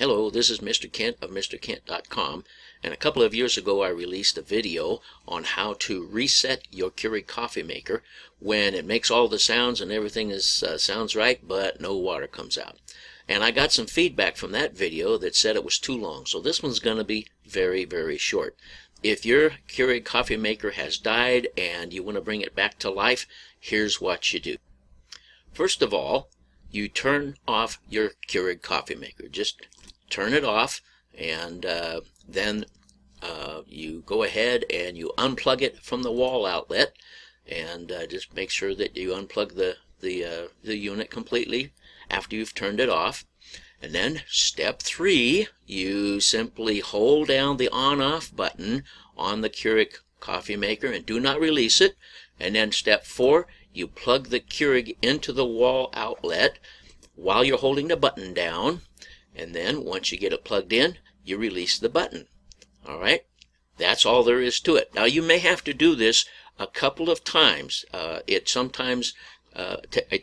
Hello, this is Mr. Kent of MrKent.com, and a couple of years ago I released a video on how to reset your Keurig coffee maker when it makes all the sounds and everything sounds right, but no water comes out. And I got some feedback from that video that said it was too long, so this one's going to be very, very short. If your Keurig coffee maker has died and you want to bring it back to life, here's what you do. First of all, you turn off your Keurig coffee maker. Just turn it off, and then you go ahead and you unplug it from the wall outlet, and just make sure that you unplug the unit completely after you've turned it off. And then step 3, you simply hold down the on-off button on the Keurig coffee maker and do not release it. And then step 4, you plug the Keurig into the wall outlet while you're holding the button down, and then once you get it plugged in, you release the button. Alright, that's all there is to it. Now you may have to do this a couple of times. It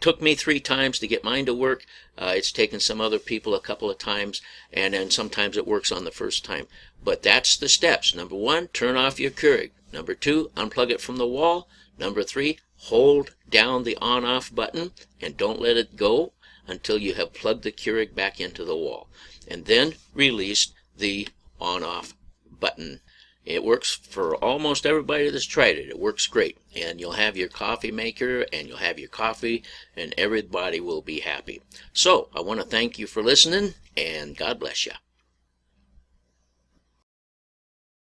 took me 3 times to get mine to work. It's taken some other people a couple of times, and then sometimes it works on the first time. But that's the steps. Number 1, turn off your Keurig. Number 2, unplug it from the wall. Number 3, hold down the on-off button and don't let it go until you have plugged the Keurig back into the wall. And then release the on-off button. It works for almost everybody that's tried it. It works great. And you'll have your coffee maker and you'll have your coffee and everybody will be happy. So, I want to thank you for listening, and God bless you.